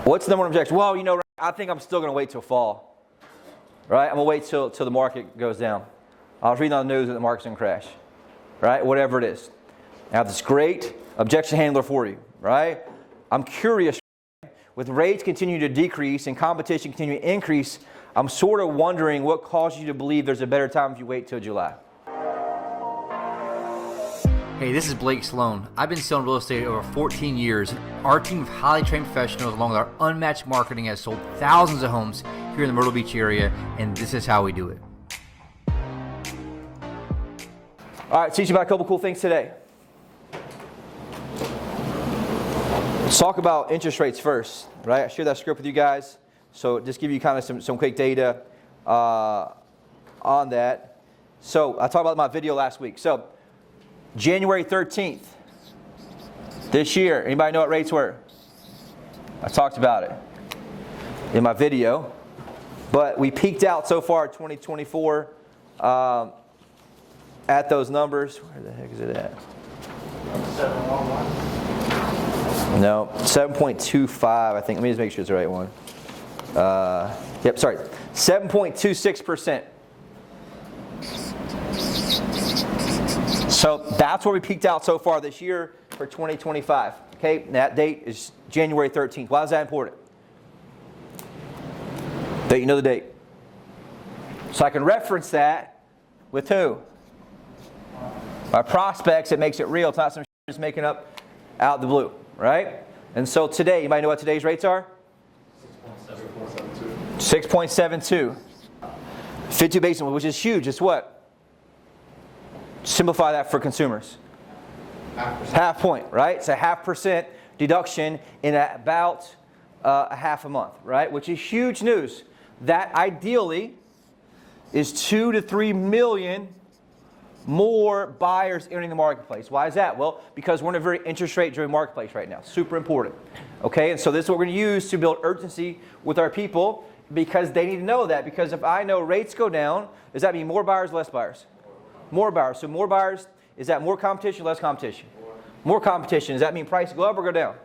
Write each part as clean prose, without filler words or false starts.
What's the number one objection? Well, I think I'm still going to wait till fall. Right? I'm going to wait till the market goes down. I was reading on the news that the market's going to crash. Right? Whatever it is. I have this great objection handler for you. Right? I'm curious. With rates continuing to decrease and competition continuing to increase, I'm sort of wondering what caused you to believe there's a better time if you wait till July. Hey, this is Blake Sloan. I've been selling real estate over 14 years. Our team of highly trained professionals, along with our unmatched marketing, has sold thousands of homes here in the Myrtle Beach area, and this is how we do it. All right, teach you about a couple cool things today. Let's talk about interest rates first, right? I shared that script with you guys, so just give you kind of some quick data on that. So I talked about my video last week. So January 13th this year, anybody know what rates were? I talked about it in my video, but we peaked out so far 2024 at those numbers. Where the heck is it at? 7.11. No, 7.25, I think. Let me just make sure it's the right one. Yep, sorry. 7.26%. So that's where we peaked out so far this year for 2025. Okay, and that date is January 13th. Why is that important? That you know the date. So I can reference that with who? My prospects. It makes it real. It's not some shit just making up out the blue, right? And so today, you might know what today's rates are? 6.72. 52 basis points, which is huge. It's what? Simplify that for consumers. Half point, right? It's a 0.5% deduction in about a half a month, right? Which is huge news. That ideally is 2 to 3 million more buyers entering the marketplace. Why is that? Well, because we're in a very interest rate driven marketplace right now. Super important. Okay, and so this is what we're going to use to build urgency with our people, because they need to know that. Because if I know rates go down, does that mean more buyers, less buyers? More buyers. So more buyers, is that more competition, less competition? More competition. Does that mean prices go up or go down?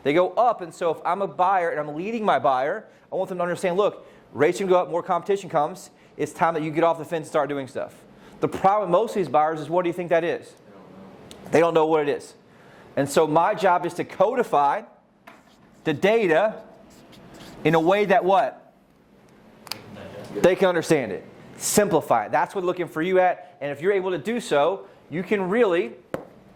They go up. And so if I'm a buyer and I'm leading my buyer, I want them to understand, look, rates can go up, more competition comes. It's time that you get off the fence and start doing stuff. The problem with most of these buyers is, what do you think that is? They don't know what it is. And so my job is to codify the data in a way that what? They can understand it. Simplify it. That's what we're looking for you at. And if you're able to do so, you can really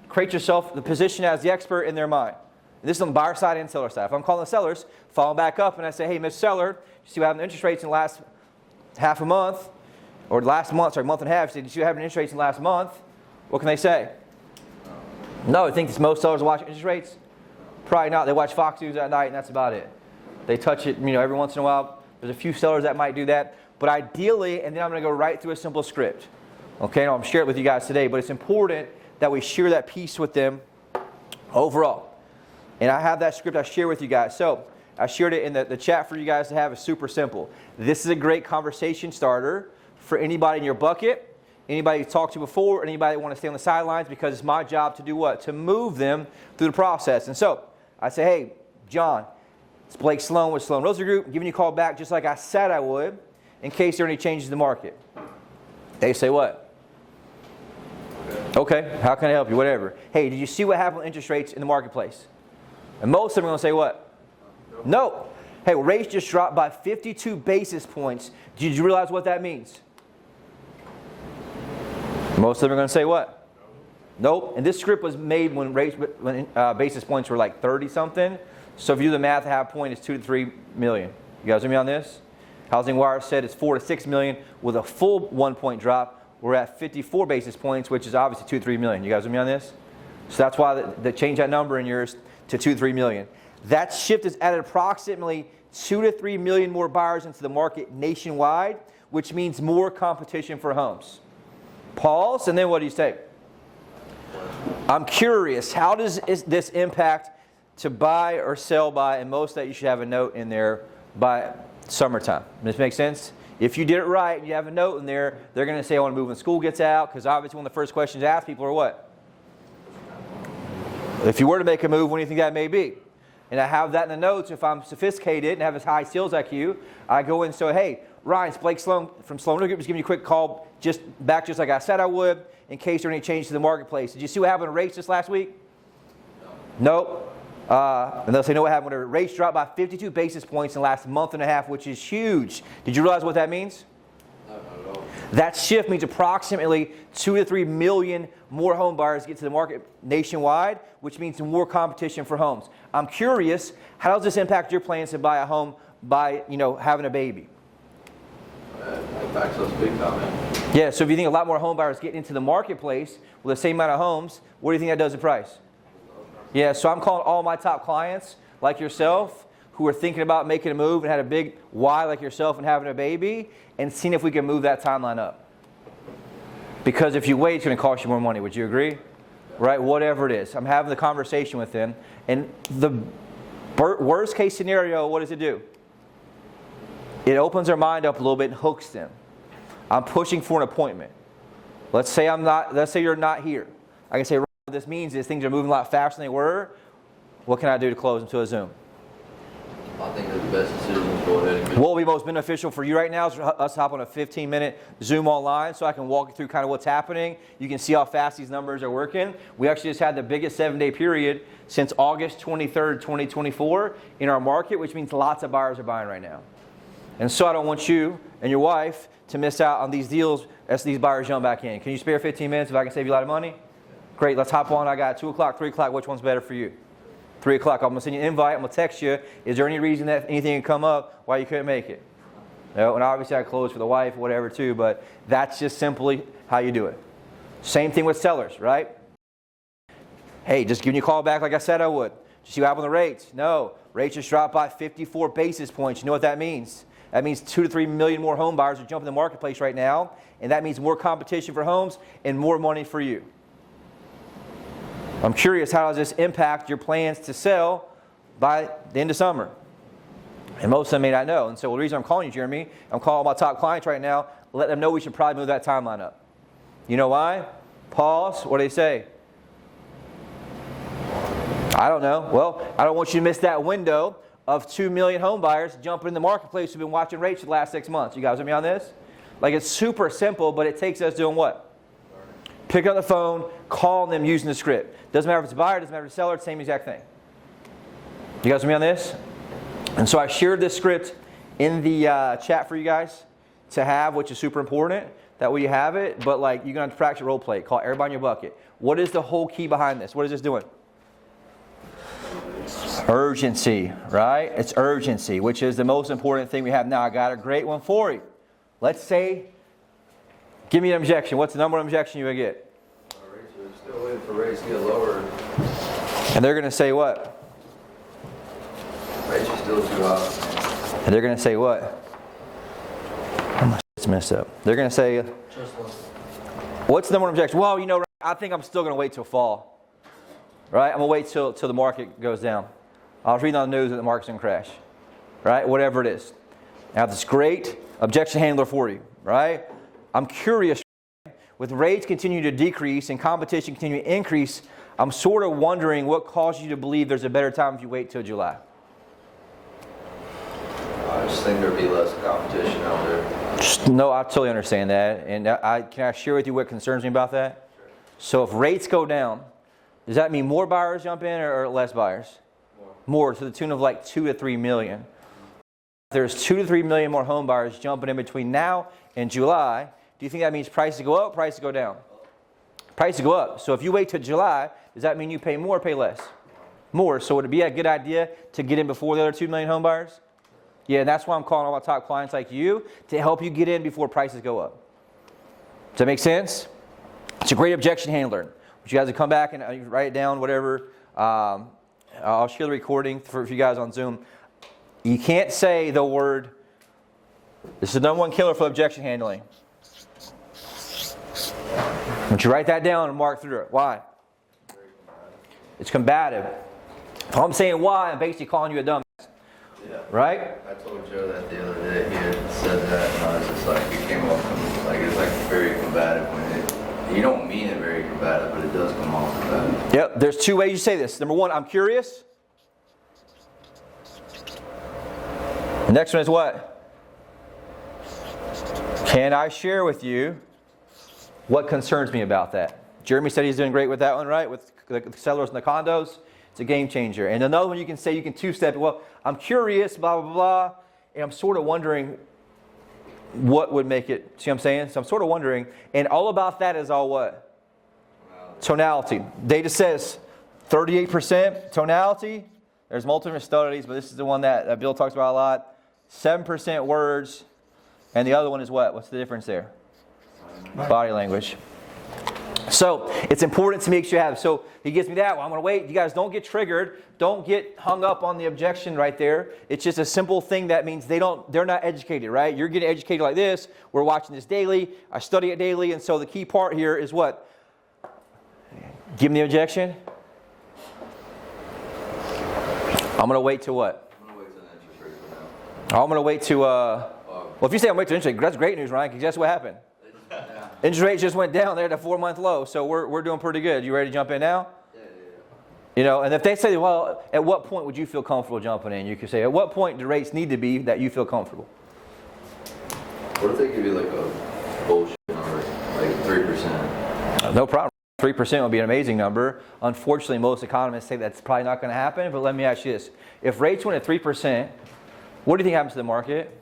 create yourself the position as the expert in their mind. And this is on the buyer side and seller side. If I'm calling the sellers, follow back up and I say, hey, Miss Seller, you see what happened to interest rates in the last half a month? Or month and a half. Did you see what happened to interest rates in the last month? What can they say? No, I think most sellers watch interest rates? Probably not. They watch Fox News at night and that's about it. They touch it, every once in a while. There's a few sellers that might do that. But ideally, and then I'm going to go right through a simple script. Okay, I'm sharing it with you guys today, but it's important that we share that piece with them overall. And I have that script I share with you guys. So I shared it in the chat for you guys to have. It's super simple. This is a great conversation starter for anybody in your bucket, anybody you talked to before, anybody that want to stay on the sidelines, because it's my job to do what? To move them through the process. And so I say, hey, John, it's Blake Sloan with Sloan Rosa Group. I'm giving you a call back just like I said I would, in case there are any changes in the market. They say what? Okay, how can I help you? Whatever. Hey, did you see what happened with interest rates in the marketplace? And most of them are going to say what? No. Hey, well, rates just dropped by 52 basis points. Did you realize what that means? Most of them are going to say what? Nope. And this script was made when basis points were like 30 something. So if you do the math, a half point is 2 to 3 million. You guys with me on this? Housing Wire said it's 4 to 6 million with a full 1 point drop. We're at 54 basis points, which is obviously 2 to 3 million. You guys with me on this? So that's why they changed that number in yours to 2 to 3 million. That shift has added approximately 2 to 3 million more buyers into the market nationwide, which means more competition for homes. Pause, and then what do you say? I'm curious, how does this impact to buy or sell by? And most of that you should have a note in there by summertime. Does this make sense? If you did it right and you have a note in there, they're going to say, I want to move when school gets out, because obviously one of the first questions asked people are what? If you were to make a move, when do you think that may be? and I have that in the notes. If I'm sophisticated and have a high sales IQ, I go in and say, hey, Ryan, it's Blake Sloan from Sloan Group. Just giving you a quick call, just like I said I would, in case there are any changes to the marketplace. Did you see what happened to rates this last week? No. And they'll say, no, what happened? When rates dropped by 52 basis points in the last month and a half, which is huge. Did you realize what that means? That shift means approximately 2 to 3 million more home buyers get to the market nationwide, which means more competition for homes. I'm curious, how does this impact your plans to buy a home by, having a baby? It impacts us big time, man. Yeah, so if you think a lot more home buyers get into the marketplace with the same amount of homes, what do you think that does to price? Yeah, so I'm calling all my top clients, like yourself, who are thinking about making a move and had a big why like yourself and having a baby, and seeing if we can move that timeline up. Because if you wait, it's going to cost you more money. Would you agree? Right? Whatever it is. I'm having the conversation with them. And the worst case scenario, what does it do? It opens their mind up a little bit and hooks them. I'm pushing for an appointment. Let's say you're not here. I can say, what this means is things are moving a lot faster than they were. What can I do to close them to a Zoom? I think that's the best decision to go ahead and get. What will be most beneficial for you right now is us hop on a 15-minute Zoom online so I can walk you through kind of what's happening. You can see how fast these numbers are working. We actually just had the biggest 7-day period since August 23rd, 2024 in our market, which means lots of buyers are buying right now. And so I don't want you and your wife to miss out on these deals as these buyers jump back in. Can you spare 15 minutes if I can save you a lot of money? Great, let's hop on. I got 2 o'clock, 3 o'clock. Which one's better for you? 3 o'clock. I'm going to send you an invite. I'm going to text you. Is there any reason that anything can come up why you couldn't make it? No, and obviously I close for the wife, whatever too, but that's just simply how you do it. Same thing with sellers, right? Hey, just giving you a call back like I said I would. Just see what happened with the rates. No, rates just dropped by 54 basis points. You know what that means? That means 2 to 3 million more home buyers are jumping in the marketplace right now, and that means more competition for homes and more money for you. I'm curious, how does this impact your plans to sell by the end of summer? And most of them may not know. And so the reason I'm calling you, Jeremy, I'm calling my top clients right now, let them know we should probably move that timeline up. You know why? Pause. What do they say? I don't know. Well, I don't want you to miss that window of 2 million home buyers jumping in the marketplace who've been watching rates for the last 6 months. You guys with me on this? Like, it's super simple, but it takes us doing what? Pick up the phone, call them using the script. Doesn't matter if it's a buyer, doesn't matter if it's a seller, it's the same exact thing. You guys with me on this? And so I shared this script in the chat for you guys to have, which is super important. That way you have it, but like you're going to have to practice a role play. Call everybody in your bucket. What is the whole key behind this? What is this doing? Urgency, right? It's urgency, which is the most important thing we have now. I got a great one for you. Let's say, give me an objection. What's the number one objection you would get? We're still waiting for rates to get lower. And they're going to say what? Rates are still too high. And they're going to say what? Oh, my shit's messed up. They're going to say, what's the number one objection? Well, I think I'm still going to wait till fall. Right? I'm going to wait till the market goes down. I was reading on the news that the market's going to crash. Right? Whatever it is. I have this great objection handler for you. Right? I'm curious. With rates continuing to decrease and competition continuing to increase, I'm sort of wondering what causes you to believe there's a better time if you wait till July. I just think there'll be less competition out there. No, I totally understand that. And can I share with you what concerns me about that? Sure. So if rates go down, does that mean more buyers jump in or less buyers? More, to the tune of like 2 to 3 million. There's 2 to 3 million more home buyers jumping in between now and July. Do you think that means prices go up, prices go down? Prices go up. So if you wait till July, does that mean you pay more or pay less? More. So would it be a good idea to get in before the other 2 million home buyers? Yeah, and that's why I'm calling all my top clients like you to help you get in before prices go up. Does that make sense? It's a great objection handler. But you guys will come back and write it down, whatever. I'll share the recording for you guys on Zoom. You can't say the word, this is the number one killer for objection handling. But you write that down and mark through it. Why? It's combative. If I'm saying why, I'm basically calling you a dumbass. Yeah. Right? I told Joe that the other day. He had said that, and I was just like, it came off like it's like very combative when you don't mean it very combative, but it does come off combative. Yep. There's two ways you say this. Number one, I'm curious. The next one is what? Can I share with you what concerns me about that? Jeremy said he's doing great with that one, right? With the sellers and the condos. It's a game changer. And another one you can say, you can two-step, well, I'm curious, blah, blah, blah, and I'm sort of wondering what would make it, see what I'm saying? So I'm sort of wondering, and all about that is all what? Tonality. Data says 38% tonality. There's multiple studies, but this is the one that Bill talks about a lot. 7% words, and the other one is what? What's the difference there? Body language. So it's important to make sure you have. So he gives me that. Well, I'm going to wait. You guys don't get triggered. Don't get hung up on the objection right there. It's just a simple thing that means they're not educated, right? You're getting educated like this. We're watching this daily. I study it daily. And so the key part here is what? Give me the objection. I'm going to wait to what? I'm going to wait till the interest rate go down. I'm going to wait to, well, if you say I'm waiting to interest rate, that's great news, Ryan, because guess what happened? Interest rate just went down there at a 4-month low, so we're doing pretty good. You ready to jump in now? Yeah. You know, and if they say, well, at what point would you feel comfortable jumping in? You could say, at what point do rates need to be that you feel comfortable? What if they give you like a bullshit number, like 3%? No problem. 3% would be an amazing number. Unfortunately, most economists say that's probably not going to happen, but let me ask you this. If rates went at 3%, what do you think happens to the market?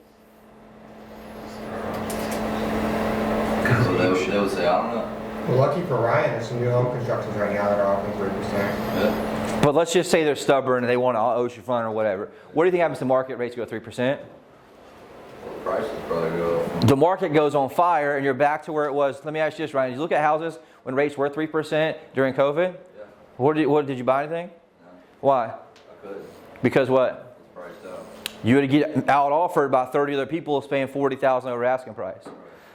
So they would say, I don't know. Well, lucky for Ryan, there's some new home constructions right now that are offering 3%. Yeah. But let's just say they're stubborn and they want ocean front or whatever. What do you think happens to market rates go 3%? Well, the prices probably go up. The market goes on fire and you're back to where it was. Let me ask you this, Ryan. Did you look at houses when rates were 3% during COVID? Yeah. What did you buy anything? No, Why? I couldn't. Because what? It's priced out. You would get out offered by 30 other people paying $40,000 over asking price.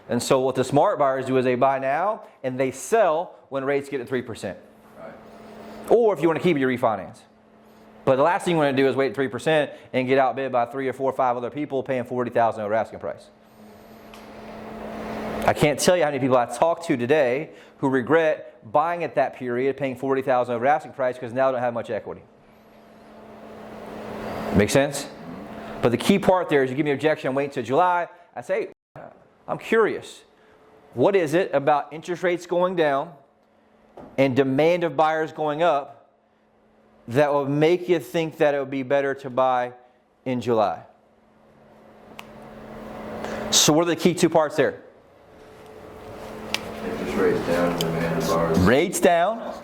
And so what the smart buyers do is they buy now and they sell when rates get at 3%. Right. Or if you want to keep your refinance. But the last thing you want to do is wait 3% and get outbid by 3 or 4 or 5 other people paying $40,000 over asking price. I can't tell you how many people I talked to today who regret buying at that period, paying $40,000 over asking price because now they don't have much equity. Make sense? But the key part there is you give me an objection, I'm waiting until July. I say, I'm curious. What is it about interest rates going down and demand of buyers going up that will make you think that it would be better to buy in July? So what are the key 2 parts there? Interest rates down, demand of buyers. Rates down.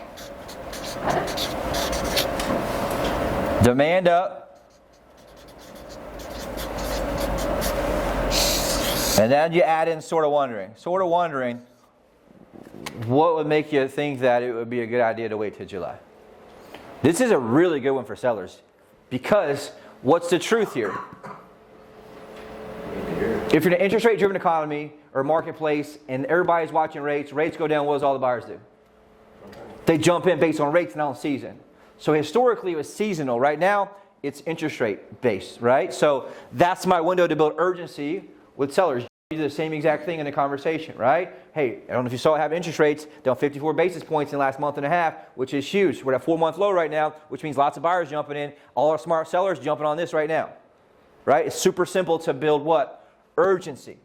Demand up. And then you add in sort of wondering, what would make you think that it would be a good idea to wait till July? This is a really good one for sellers because what's the truth here? If you're in an interest rate driven economy or marketplace and everybody's watching rates go down, what does all the buyers do? They jump in based on rates, not on season. So historically it was seasonal. Right now it's interest rate based, right? So that's my window to build urgency with sellers. You do the same exact thing in a conversation, right? Hey, I don't know if you saw it have interest rates down 54 basis points in the last month and a half, which is huge. We're at a 4-month low right now, which means lots of buyers jumping in. All our smart sellers jumping on this right now, right? It's super simple to build what? Urgency.